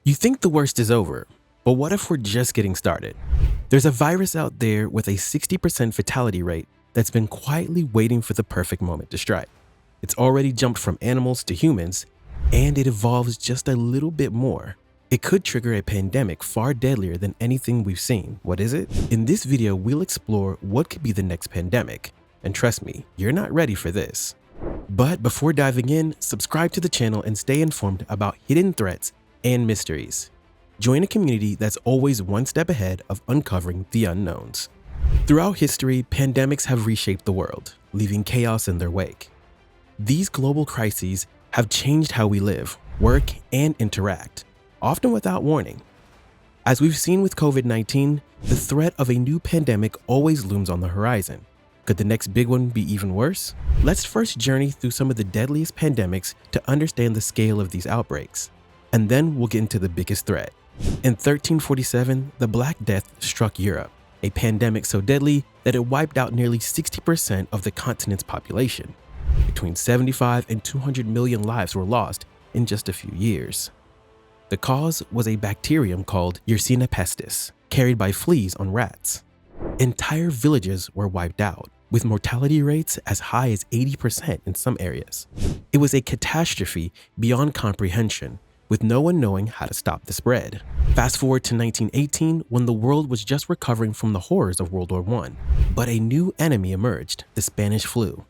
You think the worst is over, but what if we're just getting started? There's a virus out there with a 60% fatality rate that's been quietly waiting for the perfect moment to strike. It's already jumped from animals to humans, and it evolves just a little bit more. It could trigger a pandemic far deadlier than anything we've seen. What is it? In this video, we'll explore what could be the next pandemic. And trust me, you're not ready for this. But before diving in, subscribe to the channel and stay informed about hidden threats and mysteries. Join a community that's always one step ahead of uncovering the unknowns. Throughout history, pandemics have reshaped the world, leaving chaos in their wake. These global crises have changed how we live, work, and interact, often without warning. As we've seen with COVID-19, the threat of a new pandemic always looms on the horizon. Could the next big one be even worse? Let's first journey through some of the deadliest pandemics to understand the scale of these outbreaks. And then we'll get into the biggest threat. In 1347, the Black Death struck Europe, a pandemic so deadly that it wiped out nearly 60% of the continent's population. Between 75 and 200 million lives were lost in just a few years. The cause was a bacterium called Yersinia pestis, carried by fleas on rats. Entire villages were wiped out, with mortality rates as high as 80% in some areas. It was a catastrophe beyond comprehension, with no one knowing how to stop the spread. Fast forward to 1918, when the world was just recovering from the horrors of World War I. But a new enemy emerged, the Spanish flu,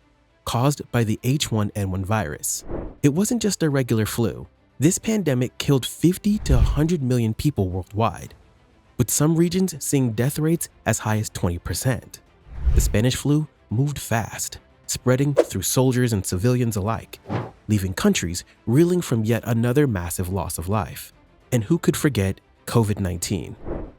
caused by the H1N1 virus. It wasn't just a regular flu. This pandemic killed 50 to 100 million people worldwide, with some regions seeing death rates as high as 20%. The Spanish flu moved fast, spreading through soldiers and civilians alike, leaving countries reeling from yet another massive loss of life. And who could forget COVID-19?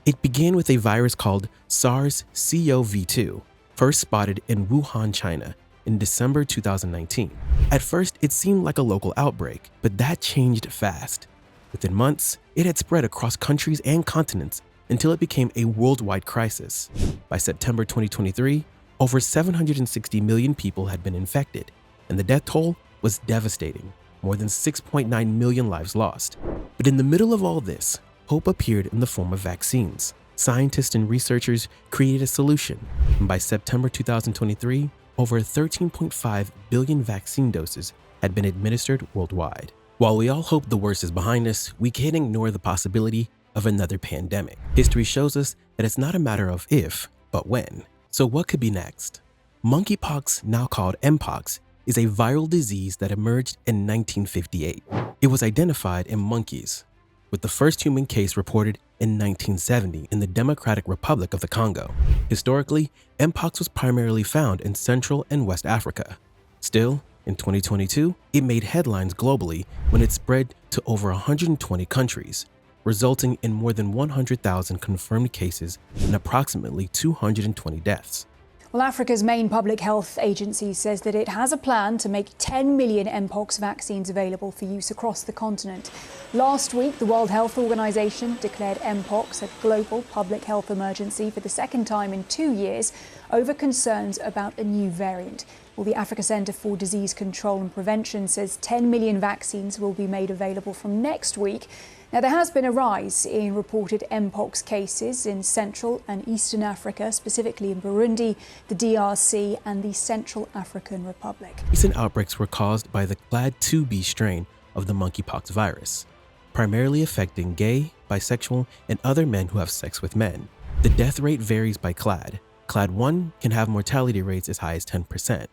It began with a virus called SARS-CoV-2, first spotted in Wuhan, China, in December 2019. At first, it seemed like a local outbreak, but that changed fast. Within months, it had spread across countries and continents until it became a worldwide crisis. By September 2023, over 760 million people had been infected, and the death toll was devastating, more than 6.9 million lives lost. But in the middle of all this, hope appeared in the form of vaccines. Scientists and researchers created a solution, and by September 2023, over 13.5 billion vaccine doses had been administered worldwide. While we all hope the worst is behind us, we can't ignore the possibility of another pandemic. History shows us that it's not a matter of if, but when. So what could be next? Monkeypox, now called Mpox, is a viral disease that emerged in 1958. It was identified in monkeys, with the first human case reported in 1970 in the Democratic Republic of the Congo. Historically, Mpox was primarily found in Central and West Africa. Still, in 2022, it made headlines globally when it spread to over 120 countries, resulting in more than 100,000 confirmed cases and approximately 220 deaths. Well, Africa's main public health agency says that it has a plan to make 10 million Mpox vaccines available for use across the continent. Last week, the World Health Organization declared Mpox a global public health emergency for the second time in 2 years over concerns about a new variant. Well, the Africa Centre for Disease Control and Prevention says 10 million vaccines will be made available from next week. Now, there has been a rise in reported Mpox cases in Central and Eastern Africa, specifically in Burundi, the DRC, and the Central African Republic. Recent outbreaks were caused by the Clade 2B strain of the monkeypox virus, primarily affecting gay, bisexual, and other men who have sex with men. The death rate varies by clade. Clade 1 can have mortality rates as high as 10%,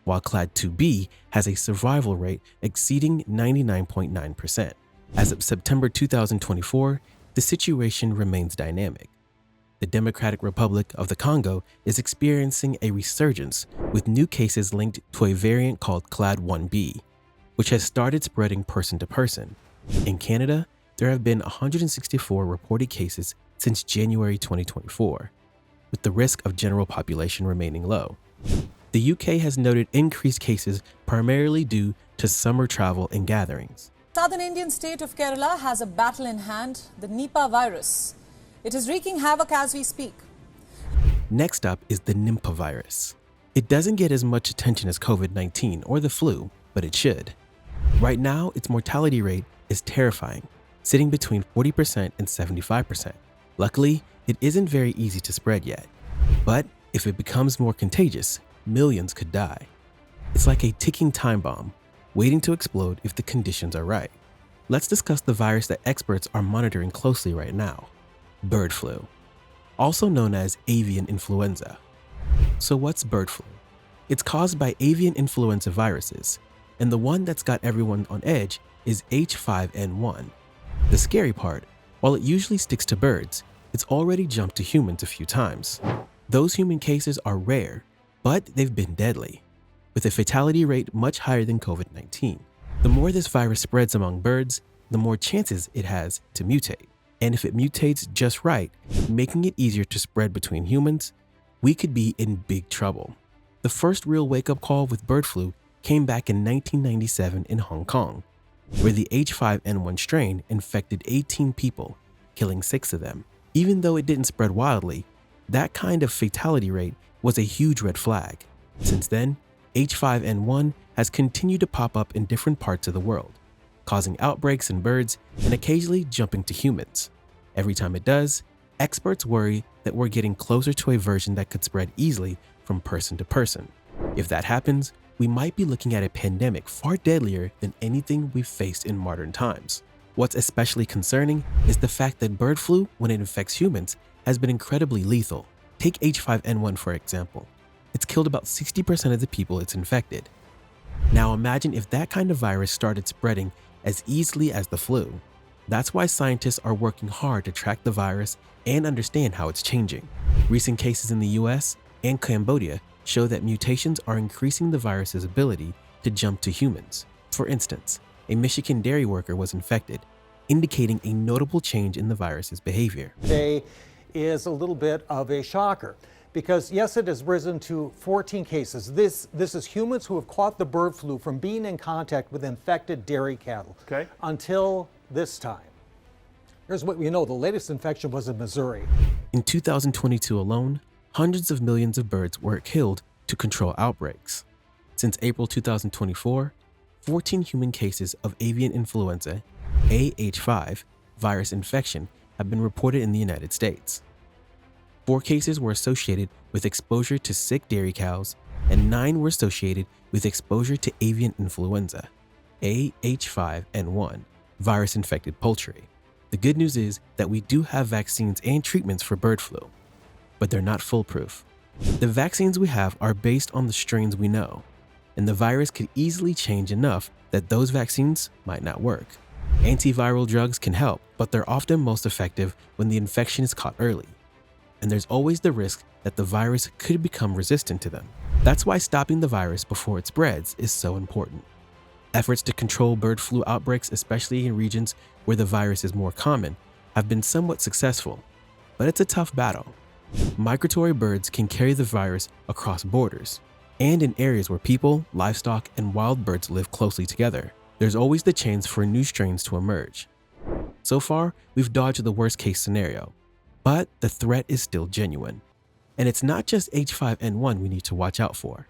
while Clade 2B has a survival rate exceeding 99.9%. As of September 2024, the situation remains dynamic. The Democratic Republic of the Congo is experiencing a resurgence with new cases linked to a variant called Clade 1B, which has started spreading person to person. In Canada, there have been 164 reported cases since January 2024, with the risk of general population remaining low. The UK has noted increased cases primarily due to summer travel and gatherings. Southern Indian state of Kerala has a battle in hand, the Nipah virus. It is wreaking havoc as we speak. Next up is the Nipah virus. It doesn't get as much attention as COVID-19 or the flu, but it should. Right now, its mortality rate is terrifying, sitting between 40% and 75%. Luckily, it isn't very easy to spread yet. But if it becomes more contagious, millions could die. It's like a ticking time bomb, waiting to explode if the conditions are right. Let's discuss the virus that experts are monitoring closely right now: bird flu, also known as avian influenza. So what's bird flu? It's caused by avian influenza viruses, and the one that's got everyone on edge is H5N1. The scary part, while it usually sticks to birds, it's already jumped to humans a few times. Those human cases are rare, but they've been deadly, with a fatality rate much higher than COVID-19. The more this virus spreads among birds, the more chances it has to mutate. And if it mutates just right, making it easier to spread between humans, we could be in big trouble. The first real wake-up call with bird flu came back in 1997 in Hong Kong, where the H5N1 strain infected 18 people, killing 6 of them. Even though it didn't spread wildly, that kind of fatality rate was a huge red flag. Since then, H5N1 has continued to pop up in different parts of the world, causing outbreaks in birds and occasionally jumping to humans. Every time it does, experts worry that we're getting closer to a version that could spread easily from person to person. If that happens, we might be looking at a pandemic far deadlier than anything we've faced in modern times. What's especially concerning is the fact that bird flu, when it infects humans, has been incredibly lethal. Take H5N1 for example. It's killed about 60% of the people it's infected. Now imagine if that kind of virus started spreading as easily as the flu. That's why scientists are working hard to track the virus and understand how it's changing. Recent cases in the US and Cambodia show that mutations are increasing the virus's ability to jump to humans. For instance, a Michigan dairy worker was infected, indicating a notable change in the virus's behavior. Today is a little bit of a shocker because yes, it has risen to 14 cases. This is humans who have caught the bird flu from being in contact with infected dairy cattle. Okay. Until this time. Here's what we know. The latest infection was in Missouri. In 2022 alone, hundreds of millions of birds were killed to control outbreaks. Since April 2024, 14 human cases of avian influenza, AH5, virus infection have been reported in the United States. 4 cases were associated with exposure to sick dairy cows, and 9 were associated with exposure to avian influenza, AH5N1, virus-infected poultry. The good news is that we do have vaccines and treatments for bird flu, but they're not foolproof. The vaccines we have are based on the strains we know, and the virus could easily change enough that those vaccines might not work. Antiviral drugs can help, but they're often most effective when the infection is caught early, and there's always the risk that the virus could become resistant to them. That's why stopping the virus before it spreads is so important. Efforts to control bird flu outbreaks, especially in regions where the virus is more common, have been somewhat successful, but it's a tough battle. Migratory birds can carry the virus across borders, and in areas where people, livestock, and wild birds live closely together, there's always the chance for new strains to emerge. So far, we've dodged the worst-case scenario, but the threat is still genuine. And it's not just H5N1 we need to watch out for.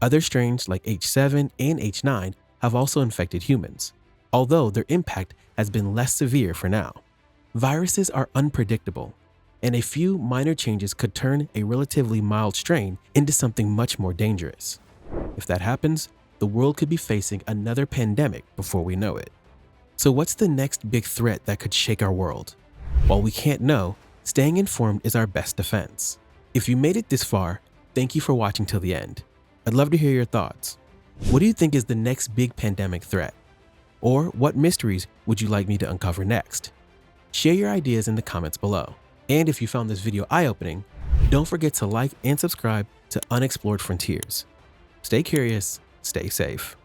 Other strains like H7 and H9 have also infected humans, although their impact has been less severe for now. Viruses are unpredictable, and a few minor changes could turn a relatively mild strain into something much more dangerous. If that happens, the world could be facing another pandemic before we know it. So what's the next big threat that could shake our world? While we can't know, staying informed is our best defense. If you made it this far, thank you for watching till the end. I'd love to hear your thoughts. What do you think is the next big pandemic threat? Or what mysteries would you like me to uncover next? Share your ideas in the comments below. And if you found this video eye-opening, don't forget to like and subscribe to Unexplored Frontiers. Stay curious, stay safe.